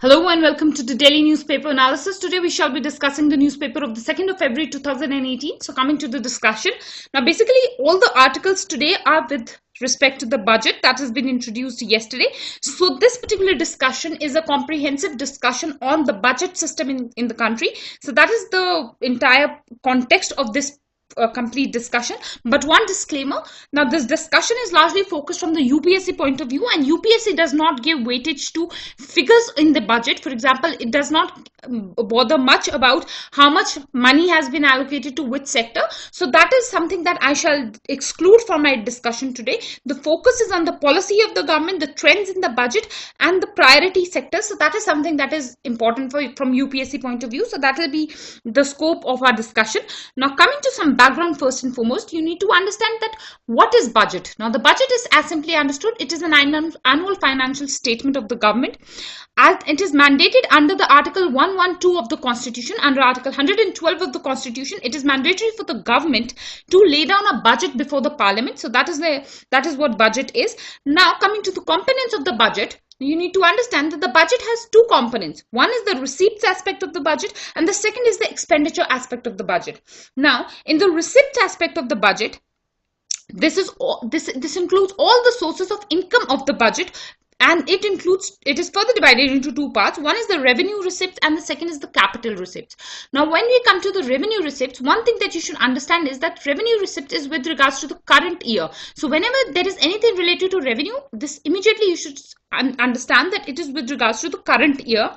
Hello and welcome to the daily newspaper analysis. Today we shall be discussing the newspaper of the 2nd of February 2018. So coming to the discussion. Now basically all the articles today are with respect to the budget that has been introduced yesterday. So this particular discussion is a comprehensive discussion on the budget system in the country. So that is the entire context of this complete discussion. But one disclaimer, now this discussion is largely focused from the UPSC point of view, and UPSC does not give weightage to figures in the budget. For example, it does not bother much about how much money has been allocated to which sector. So that is something that I shall exclude from my discussion today. The focus is on the policy of the government, the trends in the budget, and the priority sectors. So that is something that is important from UPSC point of view. So that will be the scope of our discussion. Now coming to some background, first and foremost, you need to understand that what is budget. Now the budget is, as simply understood, it is an annual financial statement of the government. As it is mandated under the Article 112 of the Constitution. Under Article 112 of the Constitution, it is mandatory for the government to lay down a budget before the Parliament. So that is what budget is. Now coming to the components of the budget, you need to understand that the budget has two components. One is the receipts aspect of the budget, and the second is the expenditure aspect of the budget. Now, in the receipts aspect of the budget, this includes all the sources of income of the budget, and it is further divided into two parts. One is the revenue receipts and the second is the capital receipts. Now when we come to the revenue receipts, one thing that you should understand is that revenue receipt is with regards to the current year. So whenever there is anything related to revenue, this immediately you should understand that it is with regards to the current year.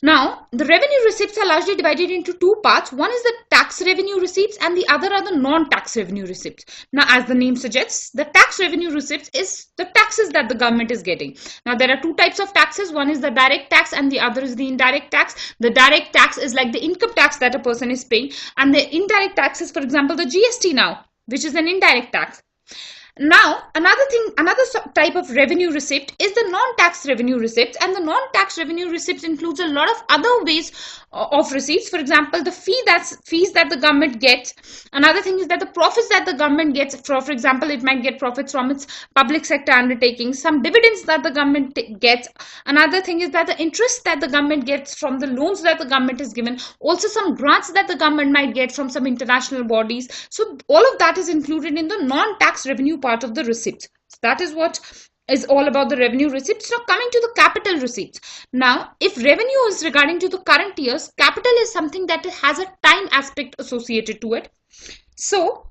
Now, the revenue receipts are largely divided into two parts. One is the tax revenue receipts and the other are the non-tax revenue receipts. Now, as the name suggests, the tax revenue receipts is the taxes that the government is getting. Now, there are two types of taxes. One is the direct tax and the other is the indirect tax. The direct tax is like the income tax that a person is paying, and the indirect tax is, for example, the GST now, which is an indirect tax. Now, another type of revenue receipt is the non-tax revenue receipts, and the non-tax revenue receipts includes a lot of other ways of receipts. For example, the fees that the government gets. Another thing is that the profits that the government gets. For example, it might get profits from its public sector undertakings, some dividends that the government gets. Another thing is that the interest that the government gets from the loans that the government is given. Also, some grants that the government might get from some international bodies. So, all of that is included in the non-tax revenue part of the receipts. So that is what is all about the revenue receipts. Now coming to the capital receipts. Now if revenue is regarding to the current years, capital is something that has a time aspect associated to it. So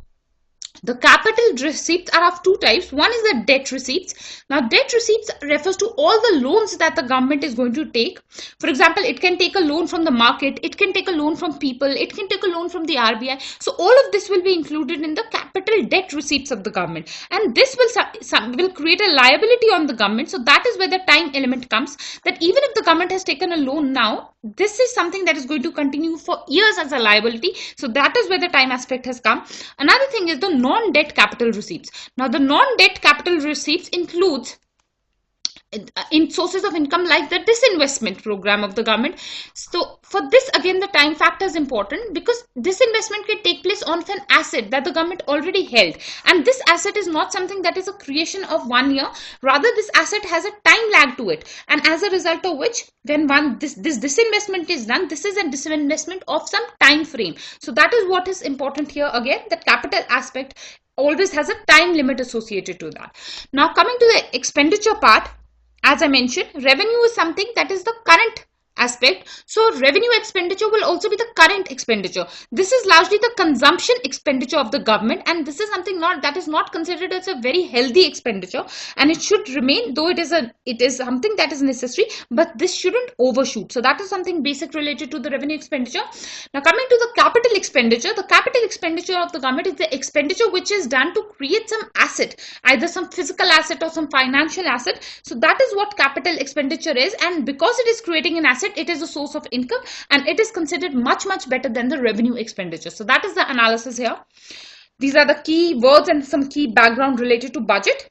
the capital receipts are of two types. One is the debt receipts. Now debt receipts refers to all the loans that the government is going to take. For example, it can take a loan from the market, it can take a loan from people, it can take a loan from the RBI. So all of this will be included in the capital debt receipts of the government, and this will create a liability on the government. So that is where the time element comes, that even if the government has taken a loan now, this is something that is going to continue for years as a liability. So that is where the time aspect has come. Another thing is the non-debt capital receipts. Now the non-debt capital receipts includes in sources of income like the disinvestment program of the government. So for this again the time factor is important, because disinvestment can take place on an asset that the government already held, and this asset is not something that is a creation of 1 year. Rather, this asset has a time lag to it, and as a result of which, when this disinvestment is done, this is a disinvestment of some time frame. So that is what is important here. Again, the capital aspect always has a time limit associated to that. Now coming to the expenditure part, as I mentioned, revenue is something that is the current aspect. So revenue expenditure will also be the current expenditure. This is largely the consumption expenditure of the government, and this is something that is not considered as a very healthy expenditure, and it should remain, though it is something that is necessary, but this shouldn't overshoot. So that is something basic related to the revenue expenditure. Now coming to the capital expenditure, the capital expenditure of the government is the expenditure which is done to create some asset, either some physical asset or some financial asset. So that is what capital expenditure is, and because it is creating an asset, it is a source of income, and it is considered much better than the revenue expenditure. So that is the analysis here. These are the key words and some key background related to budget.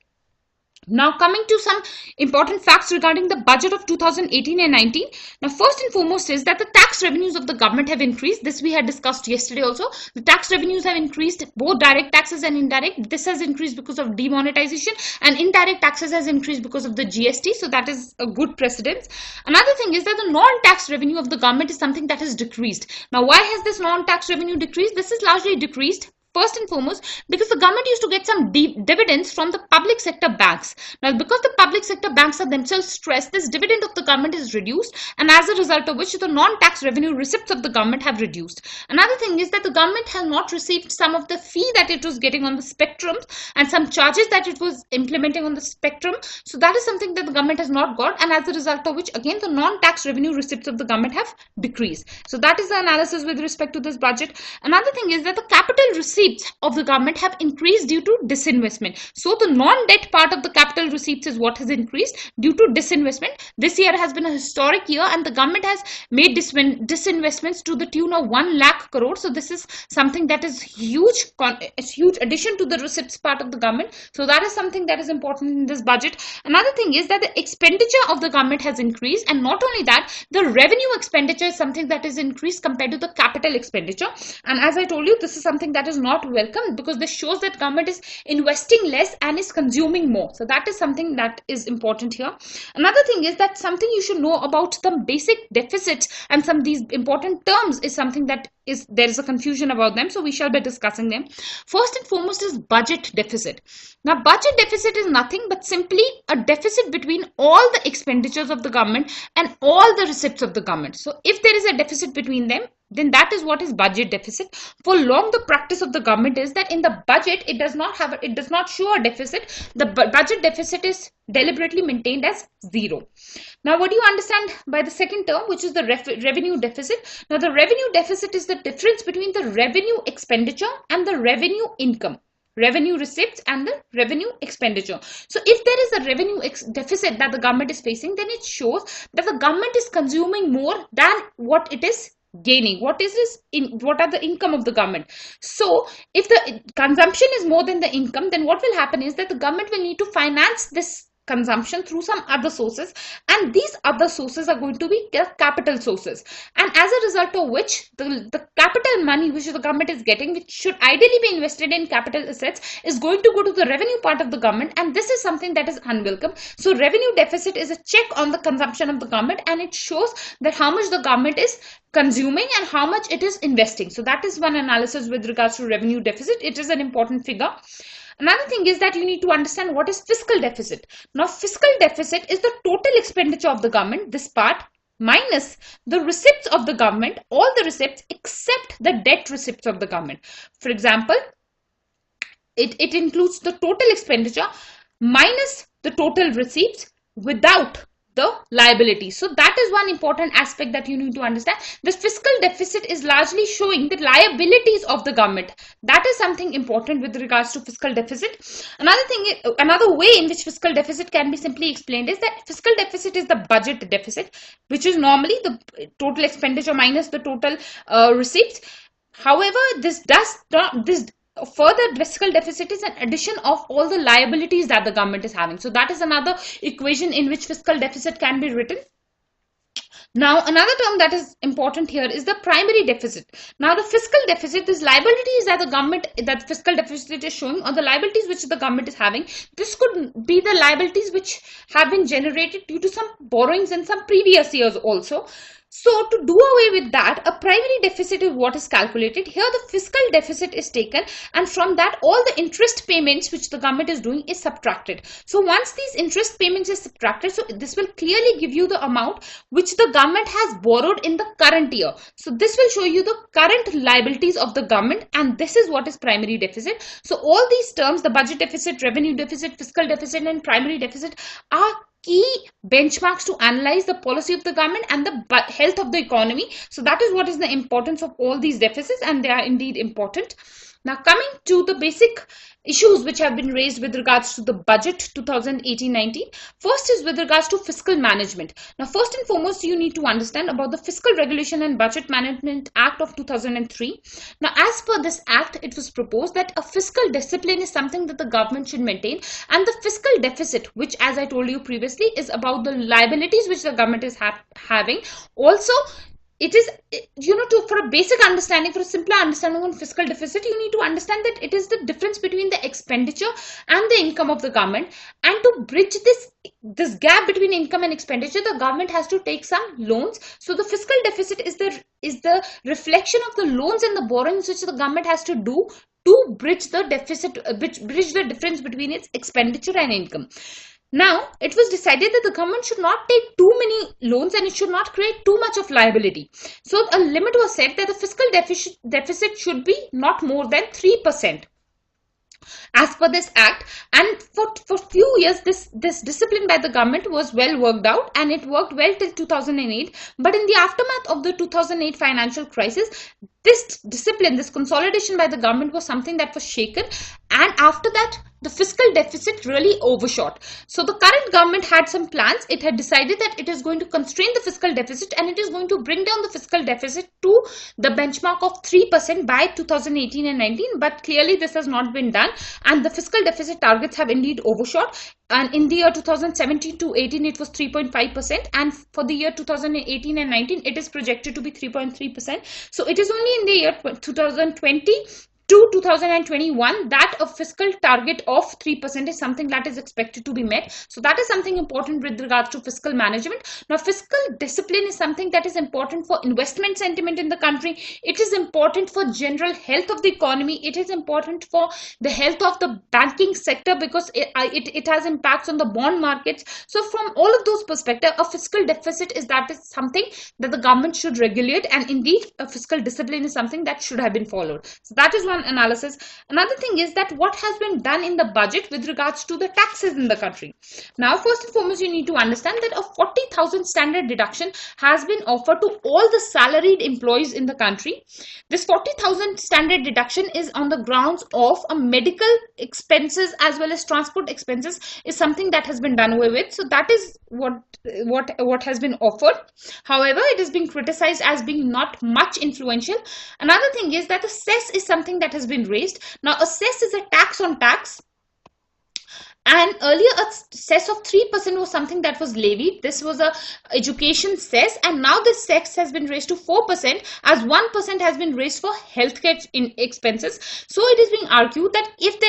Now coming to some important facts regarding the budget of 2018 and 19. Now first and foremost is that the tax revenues of the government have increased. This we had discussed yesterday also. The tax revenues have increased, both direct taxes and indirect. This has increased because of demonetization, and indirect taxes has increased because of the GST. So that is a good precedence. Another thing is that the non-tax revenue of the government is something that has decreased. Now why has this non-tax revenue decreased? This is largely decreased first and foremost because the government used to get some dividends from the public sector banks. Now because the public sector banks are themselves stressed, this dividend of the government is reduced, and as a result of which the non-tax revenue receipts of the government have reduced. Another thing is that the government has not received some of the fee that it was getting on the spectrums and some charges that it was implementing on the spectrum. So that is something that the government has not got, and as a result of which again the non-tax revenue receipts of the government have decreased. So that is the analysis with respect to this budget. Another thing is that the capital receipts of the government have increased due to disinvestment. So the non-debt part of the capital receipts is what has increased due to disinvestment. This year has been a historic year, and the government has made disinvestments to the tune of 1 lakh crore. So this is something that is huge addition to the receipts part of the government. So that is something that is important in this budget. Another thing is that the expenditure of the government has increased, and not only that, the revenue expenditure is something that is increased compared to the capital expenditure. And as I told you, this is something that is not welcome because this shows that government is investing less and is consuming more. So that is something that is important here. Another thing is that something you should know about the basic deficit and some of these important terms is something that there is a confusion about them. So we shall be discussing them. First and foremost is budget deficit. Now budget deficit is nothing but simply a deficit between all the expenditures of the government and all the receipts of the government. So if there is a deficit between them, then that is what is budget deficit. For long, the practice of the government is that in the budget it does not show a deficit. The budget deficit is deliberately maintained as zero. Now what do you understand by the second term, which is the revenue deficit? Now the revenue deficit is the difference between the revenue expenditure and the revenue income, revenue receipts and the revenue expenditure. So if there is a revenue deficit that the government is facing, then it shows that the government is consuming more than what it is gaining. What are the income of the government? So if the consumption is more than the income, then what will happen is that the government will need to finance this consumption through some other sources, and these other sources are going to be capital sources, and as a result of which the capital money which the government is getting, which should ideally be invested in capital assets, is going to go to the revenue part of the government, and this is something that is unwelcome. So revenue deficit is a check on the consumption of the government, and it shows that how much the government is consuming and how much it is investing. So that is one analysis with regards to revenue deficit. It is an important figure. Another thing is that you need to understand what is fiscal deficit. Now, fiscal deficit is the total expenditure of the government, this part, minus the receipts of the government, all the receipts except the debt receipts of the government. For example, it includes the total expenditure minus the total receipts without the liability. So that is one important aspect that you need to understand. The fiscal deficit is largely showing the liabilities of the government. That is something important with regards to fiscal deficit. Another way in which fiscal deficit can be simply explained is that fiscal deficit is the budget deficit, which is normally the total expenditure minus the total receipts. However, further fiscal deficit is an addition of all the liabilities that the government is having. So that is another equation in which fiscal deficit can be written. Now another term that is important here is the primary deficit. Now the fiscal deficit, these liabilities that fiscal deficit is showing, or the liabilities which the government is having, this could be the liabilities which have been generated due to some borrowings in some previous years also. So to do away with that, a primary deficit is what is calculated. Here the fiscal deficit is taken, and from that all the interest payments which the government is doing is subtracted. So once these interest payments is subtracted, so this will clearly give you the amount which the government has borrowed in the current year. So this will show you the current liabilities of the government, and this is what is primary deficit. So all these terms, the budget deficit, revenue deficit, fiscal deficit and primary deficit, are key benchmarks to analyze the policy of the government and the health of the economy. So that is what is the importance of all these deficits, and they are indeed important. Now, coming to the basic issues which have been raised with regards to the budget 2018-19. First is with regards to fiscal management. Now, first and foremost, you need to understand about the Fiscal Regulation and Budget Management Act of 2003. Now, as per this act, it was proposed that a fiscal discipline is something that the government should maintain, and the fiscal deficit, which, as I told you previously, is about the liabilities which the government is having. Also, it is, for a basic understanding, for a simpler understanding on fiscal deficit, you need to understand that it is the difference between the expenditure and the income of the government. And to bridge this gap between income and expenditure, the government has to take some loans. So the fiscal deficit is the reflection of the loans and the borrowings which the government has to do to bridge the deficit, bridge the difference between its expenditure and income. Now, it was decided that the government should not take too many loans and it should not create too much of liability. So, a limit was set that the fiscal deficit should be not more than 3% as per this act. And for few years, this discipline by the government was well worked out, and it worked well till 2008. But in the aftermath of the 2008 financial crisis, this discipline, this consolidation by the government was something that was shaken, and after that the fiscal deficit really overshot. So the current government had some plans. It had decided that it is going to constrain the fiscal deficit and it is going to bring down the fiscal deficit to the benchmark of 3% by 2018 and 19, but clearly this has not been done, and the fiscal deficit targets have indeed overshot. And in the year 2017 to 18, it was 3.5%, and for the year 2018 and 19, it is projected to be 3.3%. So it is only in the year 2020 to 2021 that a fiscal target of 3% is something that is expected to be met. So that is something important with regards to fiscal management. Now, fiscal discipline is something that is important for investment sentiment in the country. It is important for general health of the economy. It is important for the health of the banking sector because it has impacts on the bond markets. So from all of those perspectives, a fiscal deficit is something that the government should regulate, and indeed a fiscal discipline is something that should have been followed. So that is one analysis. Another thing is that what has been done in the budget with regards to the taxes in the country. Now, first and foremost, you need to understand that a 40,000 standard deduction has been offered to all the salaried employees in the country. This 40,000 standard deduction is on the grounds of a medical expenses as well as transport expenses is something that has been done away with. So that is what has been offered. However, it is being criticized as being not much influential. Another thing is that the cess is something that has been raised. Now, a cess is a tax on tax. And earlier a cess of 3% was something that was levied. This was a education cess, and now this cess has been raised to 4% as 1% has been raised for healthcare expenses. So it is being argued that if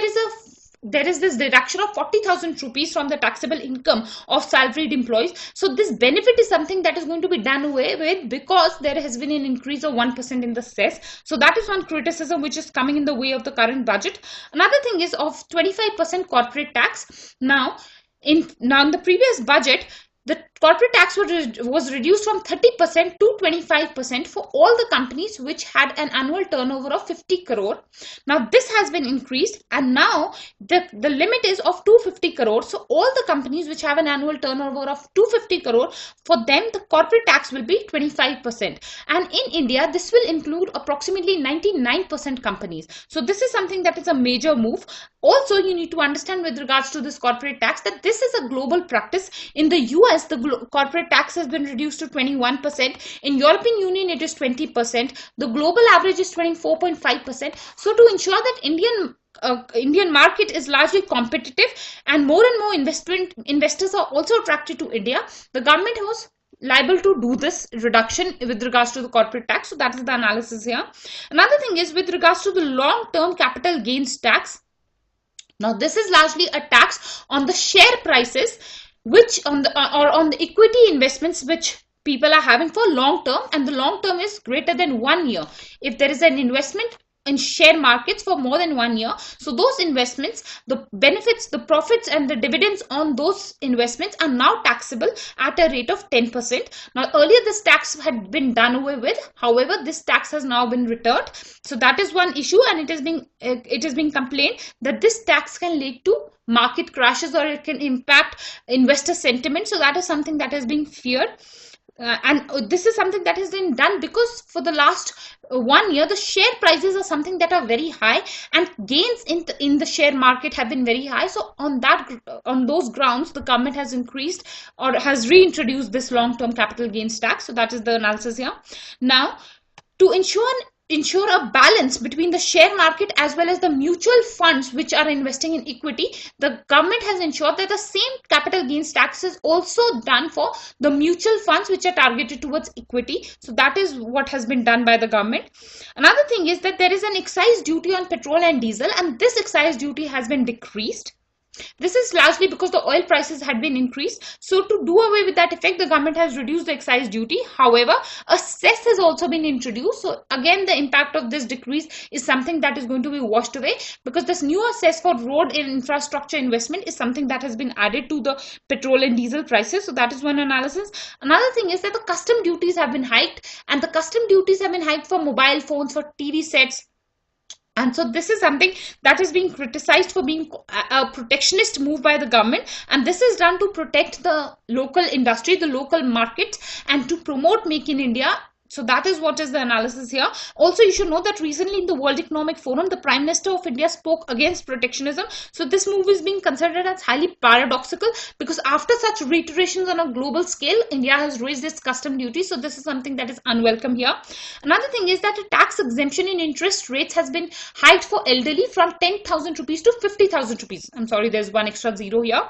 there is this deduction of 40,000 rupees from the taxable income of salaried employees. So this benefit is something that is going to be done away with because there has been an increase of 1% in the cess. So that is one criticism which is coming in the way of the current budget. Another thing is of 25% corporate tax. Now in the previous budget, the corporate tax was reduced from 30% to 25% for all the companies which had an annual turnover of 50 crore. Now this has been increased, and now the limit is of 250 crore. So all the companies which have an annual turnover of 250 crore, for them the corporate tax will be 25%. And in India, this will include approximately 99% companies. So this is something that is a major move. Also, you need to understand with regards to this corporate tax that this is a global practice. In the US, the corporate tax has been reduced to 21%. In European Union, it is 20%. The global average is 24.5%. So to ensure that Indian market is largely competitive and more investors are also attracted to India, the government was liable to do this reduction with regards to the corporate tax. So that is the analysis here. Another thing is with regards to the long-term capital gains tax. Now this is largely a tax on the share prices which on the equity investments which people are having for long term, and the long term is greater than 1 year. If there is an investment in share markets for more than 1 year, so those investments, the benefits, the profits and the dividends on those investments are now taxable at a rate of 10%. Now earlier this tax had been done away with. However, this tax has now been returned. So that is one issue, and it is being complained that this tax can lead to market crashes or it can impact investor sentiment. So that is something that is being feared. and this is something that has been done because for the last 1 year the share prices are something that are very high, and gains in the share market have been very high. So on those grounds the government has increased or has reintroduced this long-term capital gains tax. So that is the analysis here. Now, to ensure a balance between the share market as well as the mutual funds which are investing in equity, the government has ensured that the same capital gains tax is also done for the mutual funds which are targeted towards equity. So that is what has been done by the government. Another thing is that there is an excise duty on petrol and diesel, and this excise duty has been decreased. This is largely because the oil prices had been increased. So to do away with that effect, the government has reduced the excise duty. However, a cess has also been introduced. So again, the impact of this decrease is something that is going to be washed away, because this newer cess for road and infrastructure investment is something that has been added to the petrol and diesel prices. So that is one analysis. Another thing is that the custom duties have been hiked, and the custom duties have been hiked for mobile phones, for TV sets. And so this is something that is being criticized for being a protectionist move by the government. And this is done to protect the local industry, the local market, and to promote Make in India. So that is what is the analysis here. Also, you should know that recently in the World Economic Forum, the Prime Minister of India spoke against protectionism. So this move is being considered as highly paradoxical, because after such reiterations on a global scale, India has raised its custom duty. So this is something that is unwelcome here. Another thing is that a tax exemption in interest rates has been hiked for elderly from 10,000 rupees to 50,000 rupees. I'm sorry, there's one extra zero here.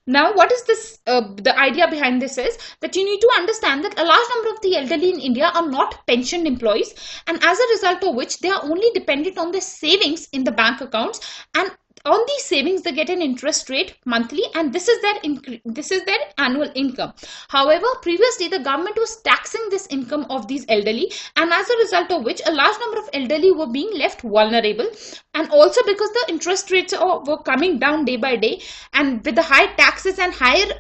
Now, what is this? The idea behind this is that you need to understand that a large number of the elderly in India are not pensioned employees, and as a result of which they are only dependent on their savings in the bank accounts, and on these savings they get an interest rate monthly, and this is their annual income. However, previously the government was taxing this income of these elderly, and as a result of which a large number of elderly were being left vulnerable. And also because the interest rates were coming down day by day, and with the high taxes and higher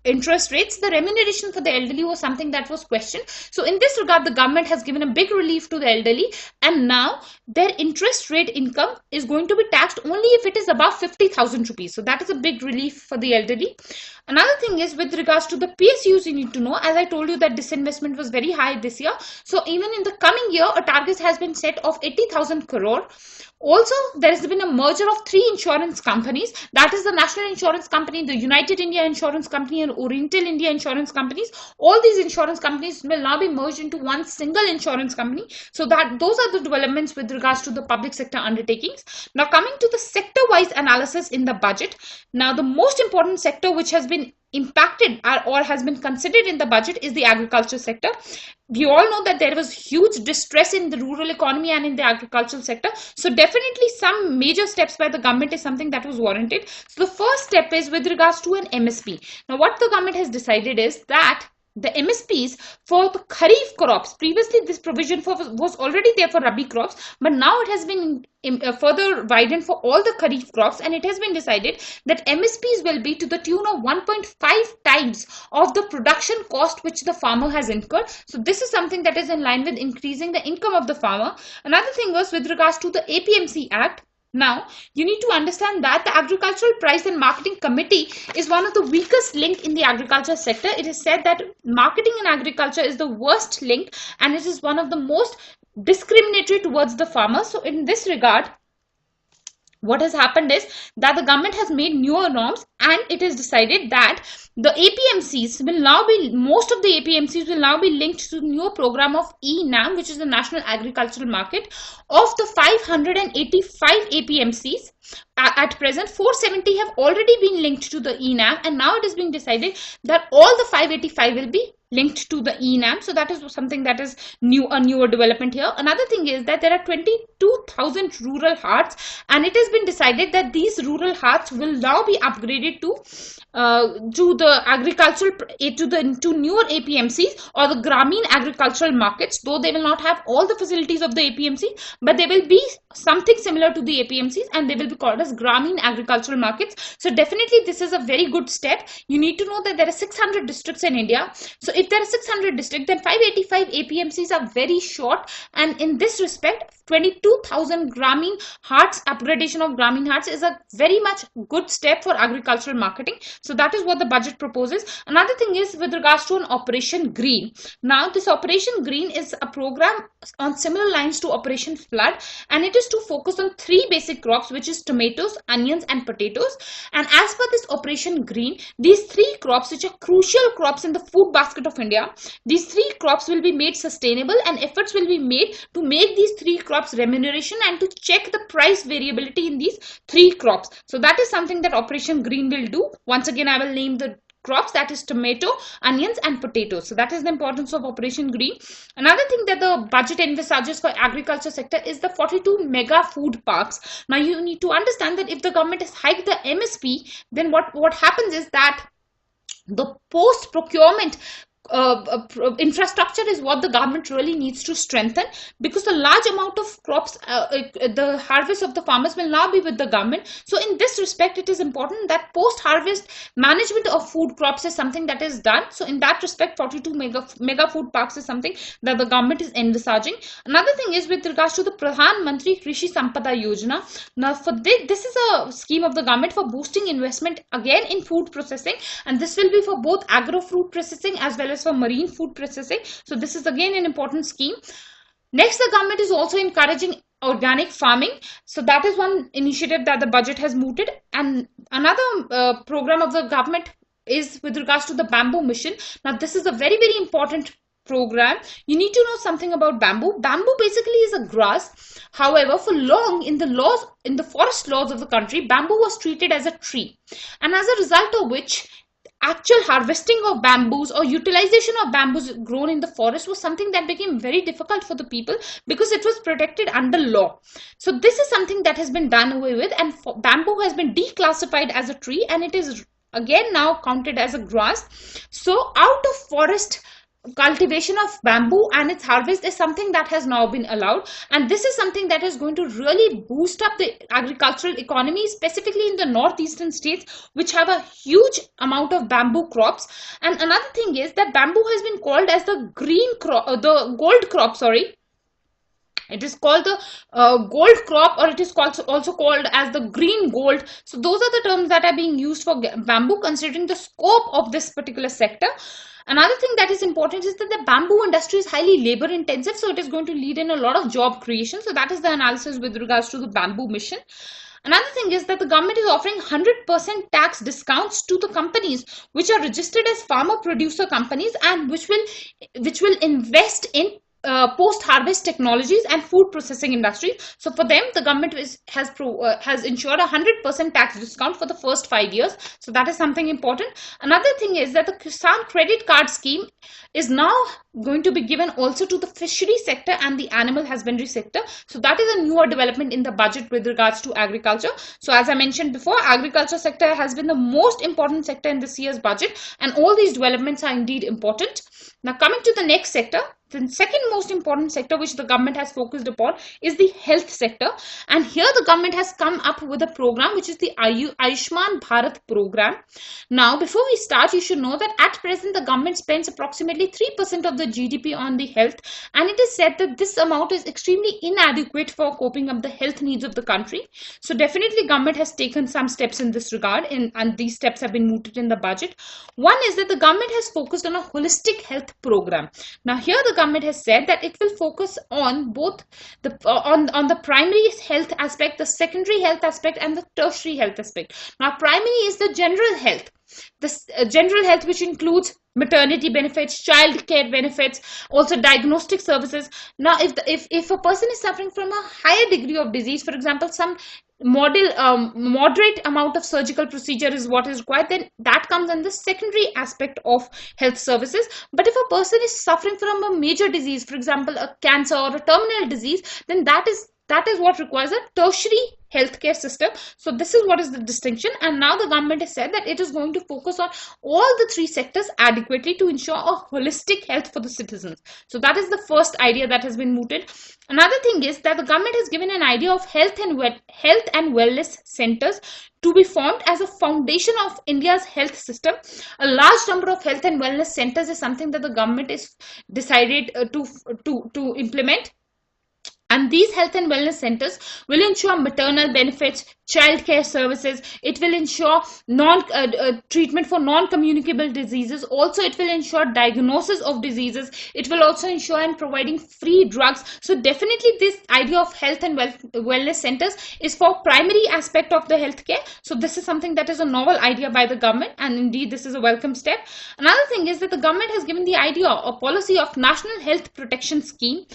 interest rates, the remuneration for the elderly was something that was questioned. So in this regard, the government has given a big relief to the elderly, and now their interest rate income is going to be taxed only if it is above 50,000 rupees. So that is a big relief for the elderly. Another thing is with regards to the PSUs, you need to know, as I told you, that disinvestment was very high this year. So even in the coming year, a target has been set of 80,000 crore. Also, there has been a merger of 3 insurance companies, that is the National Insurance Company, the United India Insurance Company, and Oriental India Insurance Companies. All these insurance companies will now be merged into one single insurance company. So that those are the developments with regards to the public sector undertakings. Now coming to the sector-wise analysis in the budget. Now the most important sector which has been impacted or has been considered in the budget is the agriculture sector. We all know that there was huge distress in the rural economy and in the agricultural sector. So definitely some major steps by the government is something that was warranted. So the first step is with regards to an MSP. Now what the government has decided is that the MSPs for the Kharif crops, previously this provision was already there for Rabi crops, but now it has been further widened for all the Kharif crops, and it has been decided that MSPs will be to the tune of 1.5 times of the production cost which the farmer has incurred. So this is something that is in line with increasing the income of the farmer. Another thing was with regards to the APMC Act. Now, you need to understand that the Agricultural Price and Marketing Committee is one of the weakest link in the agriculture sector. It is said that marketing in agriculture is the worst link, and it is one of the most discriminatory towards the farmer. So in this regard, what has happened is that the government has made newer norms, and it is decided that the APMCs will now be, most of the APMCs will now be linked to the new program of ENAM, which is the National Agricultural Market. Of the 585 APMCs, at present 470 have already been linked to the ENAM, and now it is being decided that all the 585 will be linked to the ENAM. So that is something that is a newer development here. Another thing is that there are 22,000 rural hearts, and it has been decided that these rural hearts will now be upgraded to the agricultural to newer APMCs or the Grameen agricultural markets, though they will not have all the facilities of the APMC, but they will be something similar to the APMCs, and they will be called as Grameen agricultural markets. So definitely this is a very good step. You need to know that there are 600 districts in India. So if there are 600 districts, then 585 APMCs are very short, and in this respect 22,000 Grameen Hearts, upgradation of Grameen Hearts is a very much good step for agricultural marketing. So that is what the budget proposes. Another thing is with regards to an Operation Green. Now this Operation Green is a program on similar lines to Operation Flood, and it is to focus on three basic crops, which is tomatoes, onions and potatoes. And as per this Operation Green, these three crops, which are crucial crops in the food basket of India, these three crops will be made sustainable, and efforts will be made to make these three crops remuneration and to check the price variability in these three crops. So that is something that Operation Green will do. Once again, I will name the crops, that is tomato, onions and potatoes. So that is the importance of Operation Green. Another thing that the budget envisages for agriculture sector is the 42 mega food parks. Now you need to understand that if the government has hiked the MSP, then what happens is that the post procurement infrastructure is what the government really needs to strengthen, because a large amount of crops, the harvest of the farmers will now be with the government. So in this respect, it is important that post harvest management of food crops is something that is done. So in that respect, 42 mega food parks is something that the government is envisaging. Another thing is with regards to the Pradhan Mantri Krishi Sampada Yojana. Now for this is a scheme of the government for boosting investment again in food processing, and this will be for both agro fruit processing as well as for marine food processing. So this is again an important scheme. Next, the government is also encouraging organic farming. So that is one initiative that the budget has mooted. And another program of the government is with regards to the bamboo mission. Now this is a very important program. You need to know something about bamboo. Bamboo basically is a grass. However, for long in the forest laws of the country, bamboo was treated as a tree, and as a result of which actual harvesting of bamboos or utilization of bamboos grown in the forest was something that became very difficult for the people, because it was protected under law. So this is something that has been done away with, and bamboo has been declassified as a tree, and it is again now counted as a grass. So out of forest cultivation of bamboo and its harvest is something that has now been allowed, and this is something that is going to really boost up the agricultural economy, specifically in the northeastern states, which have a huge amount of bamboo crops. And another thing is that bamboo has been called as the green crop, the gold crop, sorry. It is called the gold crop, or it is also called as the green gold. So those are the terms that are being used for bamboo, considering the scope of this particular sector. Another thing that is important is that the bamboo industry is highly labor intensive, so it is going to lead in a lot of job creation. So that is the analysis with regards to the bamboo mission. Another thing is that the government is offering 100% tax discounts to the companies which are registered as farmer producer companies, and which will invest in post-harvest technologies and food processing industry. So for them, the government has ensured 100% tax discount for the first 5 years. So that is something important. Another thing is that the Kisan credit card scheme is now going to be given also to the fishery sector and the animal husbandry sector. So that is a newer development in the budget with regards to agriculture. So as I mentioned before, agriculture sector has been the most important sector in this year's budget, and all these developments are indeed important. Now coming to the next sector, the second most important sector which the government has focused upon is the health sector, and here the government has come up with a program which is the Ayushman Bharat program. Now before we start, you should know that at present the government spends approximately 3% of the GDP on the health, and it is said that this amount is extremely inadequate for coping up the health needs of the country. So definitely government has taken some steps in this regard, and these steps have been mooted in the budget. One is that the government has focused on a holistic health program. Now here the government has said that it will focus on both the on the primary health aspect, the secondary health aspect, and the tertiary health aspect. Now primary is the general health. This general health, which includes maternity benefits, child care benefits, also diagnostic services. Now if a person is suffering from a higher degree of disease, for example some moderate amount of surgical procedure is what is required, then that comes in the secondary aspect of health services. But if a person is suffering from a major disease, for example a cancer or a terminal disease, then that is that is what requires a tertiary healthcare system. So this is what is the distinction, and now the government has said that it is going to focus on all the three sectors adequately to ensure a holistic health for the citizens. So that is the first idea that has been mooted. Another thing is that the government has given an idea of health and wellness centers to be formed as a foundation of India's health system. A large number of health and wellness centers is something that the government is decided to implement. And these health and wellness centers will ensure maternal benefits, childcare services. It will ensure treatment for non-communicable diseases. Also, it will ensure diagnosis of diseases. It will also ensure in providing free drugs. So definitely this idea of health and wellness centers is for primary aspect of the healthcare. So this is something that is a novel idea by the government, and indeed this is a welcome step. Another thing is that the government has given the idea or policy of National Health Protection Scheme.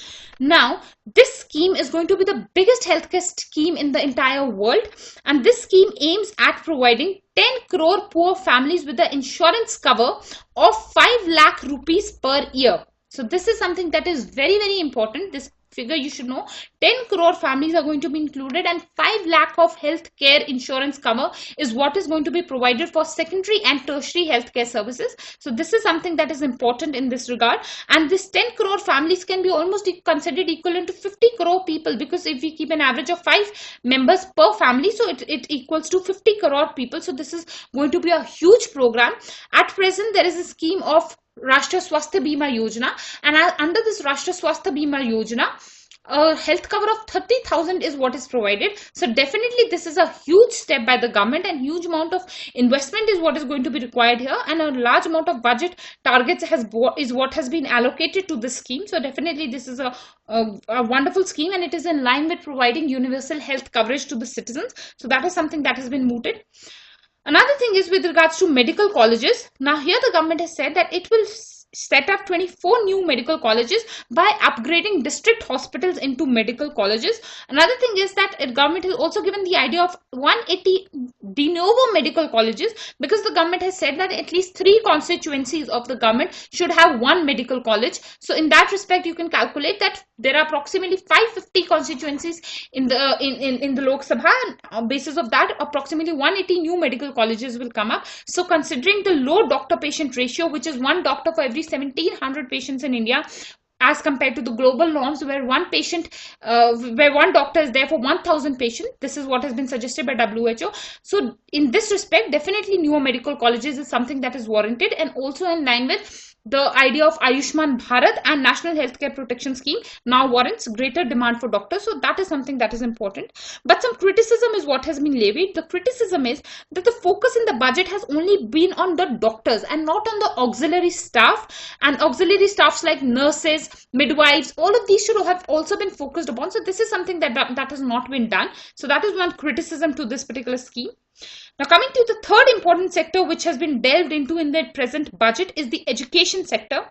Now, this scheme is going to be the biggest healthcare scheme in the entire world, and this scheme aims at providing 10 crore poor families with the insurance cover of 5 lakh rupees per year. So this is something that is very, very important. This figure you should know, 10 crore families are going to be included, and 5 lakh of healthcare insurance cover is what is going to be provided for secondary and tertiary healthcare services. So this is something that is important in this regard, and this 10 crore families can be almost considered equivalent to 50 crore people, because if we keep an average of 5 members per family, so it equals to 50 crore people. So this is going to be a huge program. At present, there is a scheme of Rashtriya Swasthya Bima Yojana, and under this Rashtriya Swasthya Bima Yojana, a health cover of 30,000 is what is provided. So definitely this is a huge step by the government, and huge amount of investment is what is going to be required here, and a large amount of budget targets is what has been allocated to this scheme. So definitely this is a wonderful scheme, and it is in line with providing universal health coverage to the citizens. So that is something that has been mooted. Another thing is with regards to medical colleges. Now here the government has said that it will set up 24 new medical colleges by upgrading district hospitals into medical colleges. Another thing is that the government has also given the idea of 180 de novo medical colleges, because the government has said that at least 3 constituencies of the government should have 1 medical college. So in that respect, you can calculate that there are approximately 550 constituencies in the Lok Sabha, and on basis of that, approximately 180 new medical colleges will come up. So considering the low doctor-patient ratio, which is 1 doctor for every 1700 patients in India, as compared to the global norms where one doctor is there for 1000 patients. This is what has been suggested by WHO. So in this respect, definitely newer medical colleges is something that is warranted, and also in line with the idea of Ayushman Bharat and National Healthcare Protection Scheme now warrants greater demand for doctors. So that is something that is important. But some criticism is what has been levied. The criticism is that the focus in the budget has only been on the doctors and not on the auxiliary staff, and auxiliary staffs like nurses, midwives, all of these should have also been focused upon. So this is something that has not been done. So that is one criticism to this particular scheme. Now coming to the third important sector which has been delved into in the present budget is the education sector.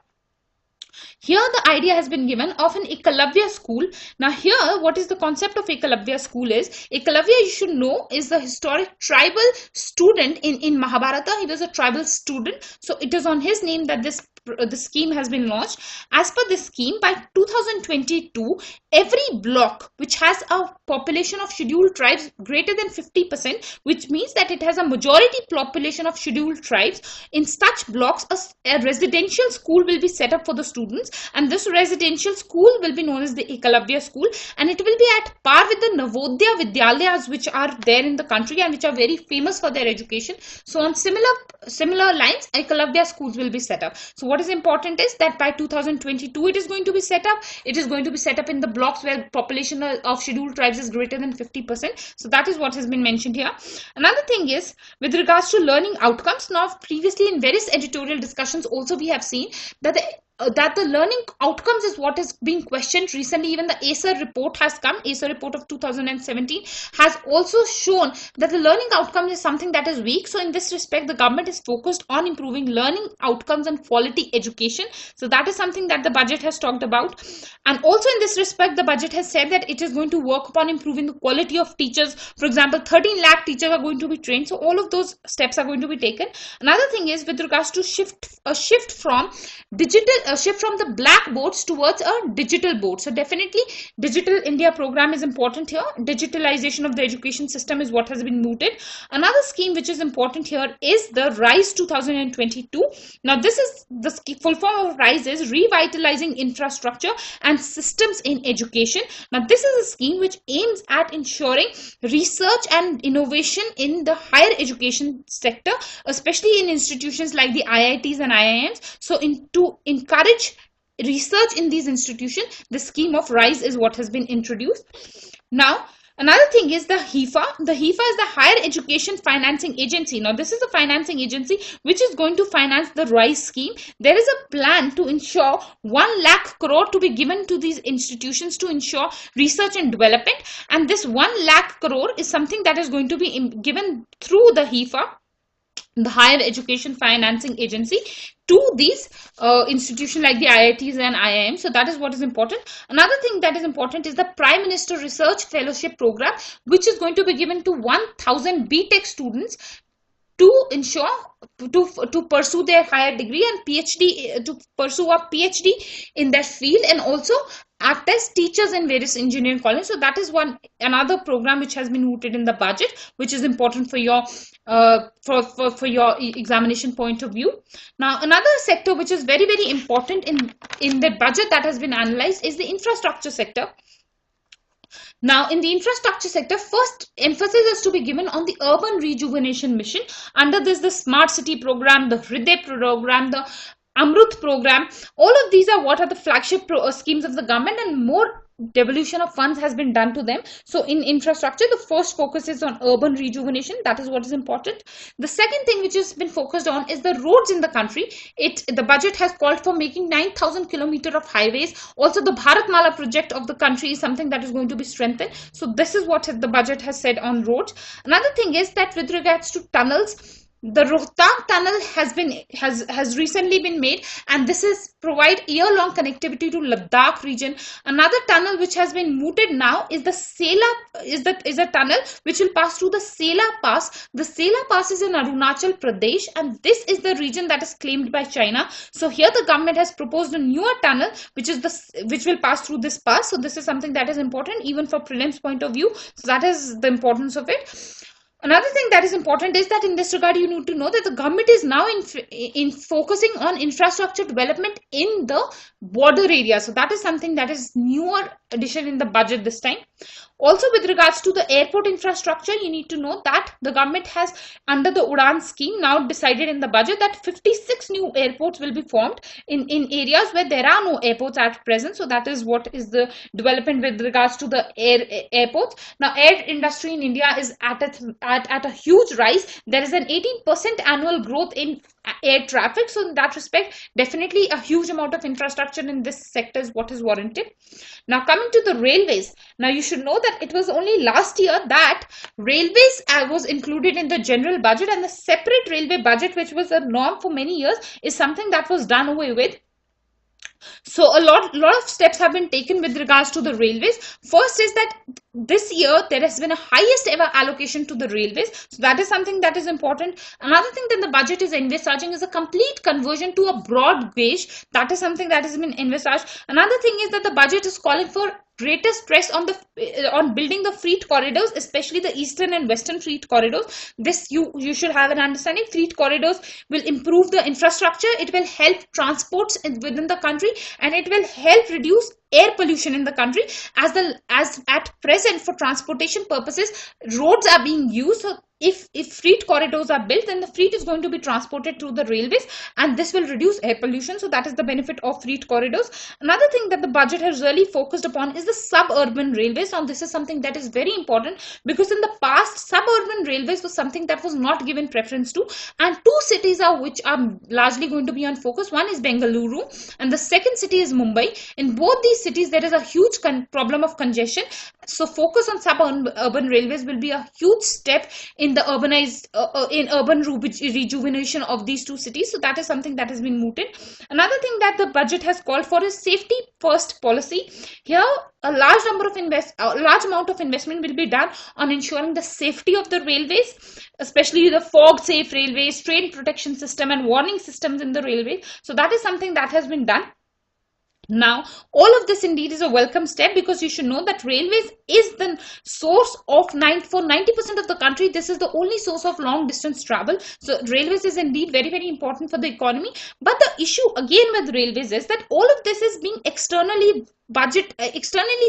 Here the idea has been given of an Ekalavya school. Now here what is the concept of Ekalavya school is, Ekalavya you should know is the historic tribal student in Mahabharata. He was a tribal student. So it is on his name that the scheme has been launched. As per this scheme, by 2022, every block which has a population of scheduled tribes greater than 50%, which means that it has a majority population of scheduled tribes, in such blocks a residential school will be set up for the students, and this residential school will be known as the Ekalavya school, and it will be at par with the Navodaya Vidyalayas which are there in the country and which are very famous for their education. So on similar lines, Ekalavya schools will be set up. So what is important is that by 2022 it is going to be set up. It is going to be set up in the blocks where population of scheduled tribes is greater than 50%. So that is what has been mentioned here. Another thing is with regards to learning outcomes. Now previously in various editorial discussions also we have seen that the learning outcomes is what is being questioned. Recently even the ACER report has come. ACER report of 2017 has also shown that the learning outcome is something that is weak. So in this respect the government is focused on improving learning outcomes and quality education. So that is something that the budget has talked about. And also in this respect the budget has said that it is going to work upon improving the quality of teachers. For example, 13 lakh teachers are going to be trained. So all of those steps are going to be taken. Another thing is with regards to a shift from digital shift from the black boards towards a digital board. So definitely Digital India program is important here. Digitalization of the education system is what has been mooted. Another scheme which is important here is the RISE 2022. Now this is the full form of RISE is revitalizing infrastructure and systems in education. Now this is a scheme which aims at ensuring research and innovation in the higher education sector, especially in institutions like the IITs and IIMs. So to encourage research in these institutions, the scheme of RISE is what has been introduced. Now another thing is the HIFA. The HIFA is the Higher Education Financing Agency. Now this is a financing agency which is going to finance the RISE scheme. There is a plan to ensure 1 lakh crore to be given to these institutions to ensure research and development, and this 1 lakh crore is something that is going to be given through the HIFA, the Higher Education Financing Agency, to these institutions like the IITs and IIMs. So that is what is important. Another thing that is important is the Prime Minister Research Fellowship Program, which is going to be given to 1,000 BTech students to ensure to pursue their higher degree and PhD, to pursue a PhD in that field, and also act as teachers in various engineering colleges. So that is another program which has been mooted in the budget, which is important for your for your examination point of view. Now another sector which is very important in the budget that has been analyzed is the infrastructure sector. Now, in the infrastructure sector, first emphasis is to be given on the urban rejuvenation mission. Under this, the Smart City program, the Hriday program, the Amrut program, all of these are what are the flagship schemes of the government, and more devolution of funds has been done to them. So in infrastructure, the first focus is on urban rejuvenation. That is what is important. The second thing which has been focused on is the roads in the country. The budget has called for making 9,000 kilometers of highways. Also the Bharatmala project of the country is something that is going to be strengthened. So this is what the budget has said on roads. Another thing is that with regards to tunnels, the Rohtang tunnel has recently been made, and this is provide year-long connectivity to Ladakh region. Another tunnel which has been mooted now is the Sela is a tunnel which will pass through the Sela Pass. The Sela Pass is in Arunachal Pradesh, and this is the region that is claimed by China. So here the government has proposed a newer tunnel which will pass through this pass. So this is something that is important even for prelims point of view. So that is the importance of it. Another thing that is important is that in this regard, you need to know that the government is now in focusing on infrastructure development in the border area. So that is something that is newer addition in the budget this time. Also, with regards to the airport infrastructure, you need to know that the government has, under the Udan scheme, now decided in the budget that 56 new airports will be formed in areas where there are no airports at present. So that is what is the development with regards to the airports. Now, air industry in India is at a huge rise. There is an 18% annual growth in air traffic. So in that respect, definitely a huge amount of infrastructure in this sector is what is warranted. Now coming to the railways. Now you should know that it was only last year that railways was included in the general budget, and the separate railway budget, which was a norm for many years, is something that was done away with. So a lot of steps have been taken with regards to the railways. First is that this year there has been a highest ever allocation to the railways. So that is something that is important. Another thing that the budget is envisaging is a complete conversion to a broad gauge. That is something that has been envisaged. Another thing is that the budget is calling for greater stress on building the freight corridors, especially the eastern and western freight corridors. This you should have an understanding. Freight corridors will improve the infrastructure. It will help transports within the country, and it will help reduce air pollution in the country. As at present, for transportation purposes, roads are being used. So if freight corridors are built, then the freight is going to be transported through the railways, and this will reduce air pollution. So that is the benefit of freight corridors. Another thing that the budget has really focused upon is the suburban railways. Now this is something that is very important, because in the past, suburban railways was something that was not given preference to, and two cities which are largely going to be on focus. One is Bengaluru and the second city is Mumbai. In both these cities there is a huge problem of congestion. So focus on suburban railways will be a huge step in the urban rejuvenation of these two cities. So that is something that has been mooted. Another thing that the budget has called for is safety first policy. Here a large amount of investment will be done on ensuring the safety of the railways, especially the fog safe railways, train protection system and warning systems in the railways. So that is something that has been done. Now, all of this indeed is a welcome step, because you should know that railways is the source of 90% of the country. This is the only source of long distance travel. So railways is indeed very important for the economy. But the issue again with railways is that all of this is being externally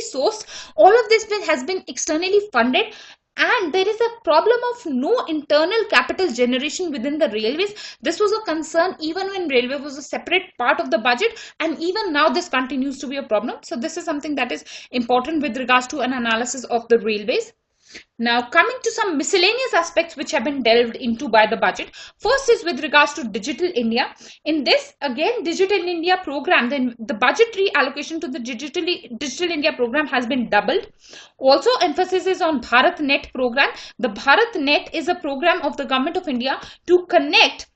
sourced. All of this has been externally funded, and there is a problem of no internal capital generation within the railways. This was a concern even when railway was a separate part of the budget, and even now this continues to be a problem. So this is something that is important with regards to an analysis of the railways. Now, coming to some miscellaneous aspects which have been delved into by the budget. First is with regards to Digital India. In this, again, Digital India program, then the budgetary allocation to the Digital India program has been doubled. Also, emphasis is on Bharat Net program. The Bharat Net is a program of the Government of India to connect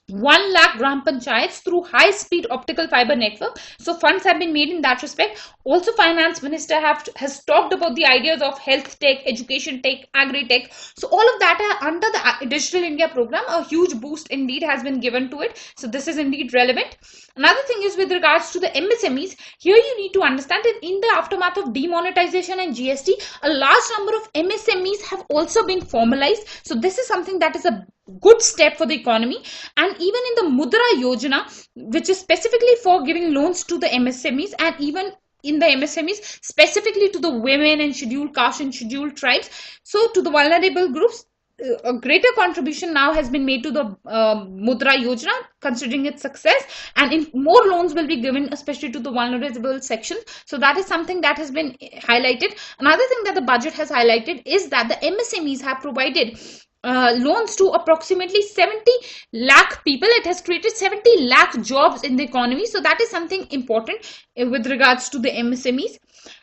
1 lakh gram panchayats through high speed optical fiber network. So funds have been made in that respect. Also, finance minister has talked about the ideas of health tech, education tech, agri tech. So all of that are under the Digital India program. A huge boost indeed has been given to it. So this is indeed relevant. Another thing is with regards to the MSMEs. Here you need to understand that in the aftermath of demonetization and GST, a large number of MSMEs have also been formalized. So this is something that is a good step for the economy. And even in the Mudra Yojana, which is specifically for giving loans to the MSMEs, and even in the MSMEs specifically to the women and scheduled caste and scheduled tribes, so to the vulnerable groups, a greater contribution now has been made to the Mudra Yojana, considering its success, and more loans will be given, especially to the vulnerable sections. So that is something that has been highlighted. Another thing that the budget has highlighted is that the MSMEs have provided loans to approximately 70 lakh people. It has created 70 lakh jobs in the economy. So that is something important with regards to the MSMEs.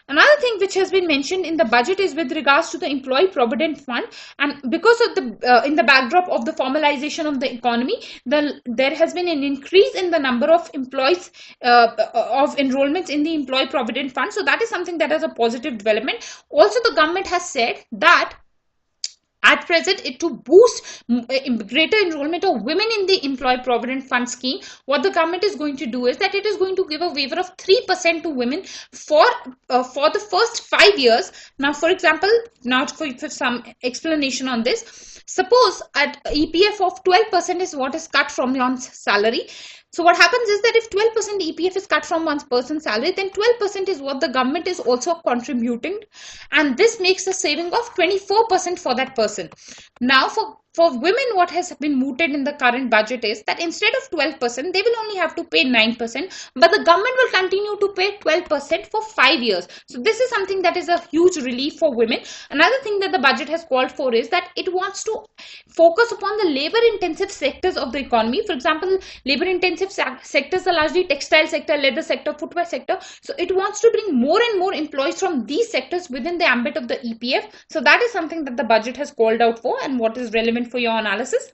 Another thing which has been mentioned in the budget is with regards to the Employee Provident Fund, and because of the in the backdrop of the formalization of the economy, there has been an increase in the number of employees of enrollments in the Employee Provident Fund. So that is something that is a positive development. Also, the government has said that at present, to boost greater enrollment of women in the Employee Provident Fund scheme, what the government is going to do is that it is going to give a waiver of 3% to women for the first 5 years. Now, for example, now for some explanation on this, suppose at EPF of 12% is what is cut from your salary. So what happens is that if 12% EPF is cut from one person's salary, then 12% is what the government is also contributing, and this makes a saving of 24% for that person. Now for women, what has been mooted in the current budget is that instead of 12%, they will only have to pay 9%, but the government will continue to pay 12% for 5 years. So this is something that is a huge relief for women. Another thing that the budget has called for is that it wants to focus upon the labor intensive sectors of the economy. For example, labor intensive sectors are largely textile sector, leather sector, footwear sector. So it wants to bring more and more employees from these sectors within the ambit of the EPF. So that is something that the budget has called out for and what is relevant for your analysis.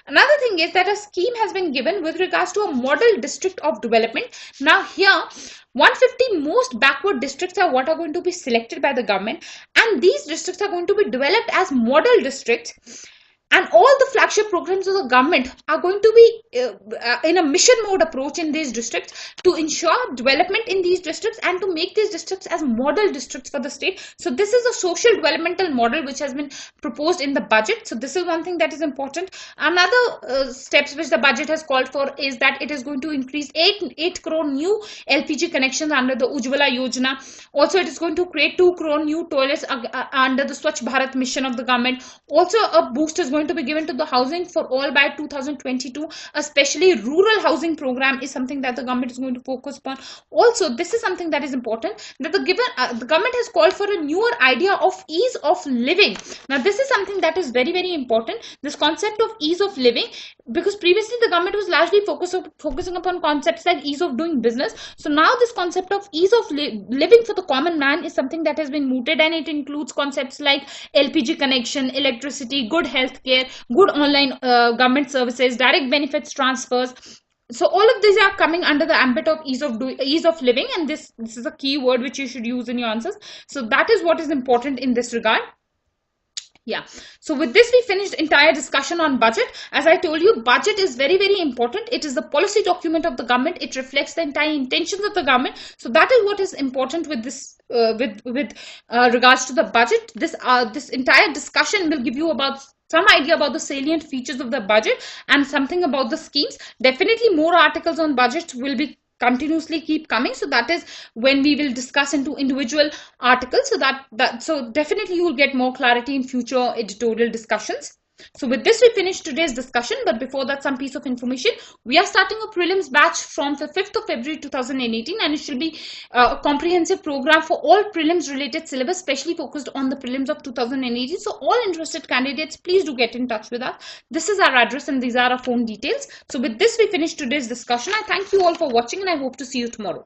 Another thing is that a scheme has been given with regards to a model district of development. Now here 150 most backward districts are what are going to be selected by the government, and these districts are going to be developed as model districts. And all the flagship programs of the government are going to be in a mission mode approach in these districts to ensure development in these districts and to make these districts as model districts for the state. So this is a social developmental model which has been proposed in the budget. So this is one thing that is important. Another steps which the budget has called for is that it is going to increase 8 crore new LPG connections under the Ujjwala Yojana. Also, it is going to create 2 crore new toilets under the Swachh Bharat mission of the government. Also, a boost is going to be given to the housing for all by 2022. Especially rural housing program is something that the government is going to focus upon. Also, this is something that is important, that the government has called for a newer idea of ease of living. Now, this is something that is very important. This concept of ease of living, because previously the government was largely focusing upon concepts like ease of doing business. So now this concept of ease of living for the common man is something that has been mooted, and it includes concepts like LPG connection, electricity, good health care, good online government services, direct benefits transfers. So all of these are coming under the ambit of ease of living, and this is a key word which you should use in your answers. So that is what is important in this regard. Yeah. So with this, we finished entire discussion on budget. As I told you, budget is very, very important. It is the policy document of the government. It reflects the entire intentions of the government. So that is what is important with this, with regards to the budget. This entire discussion will give you about some idea about the salient features of the budget and something about the schemes. Definitely more articles on budget will be continuously keep coming, so that is when we will discuss into individual articles, so so definitely you will get more clarity in future editorial discussions. So with this, we finish today's discussion, but before that, some piece of information. We are starting a prelims batch from the 5th of February 2018, and it should be a comprehensive program for all prelims related syllabus, specially focused on the prelims of 2018. So all interested candidates, please do get in touch with us. This is our address and these are our phone details. So with this, we finish today's discussion. I thank you all for watching and I hope to see you tomorrow.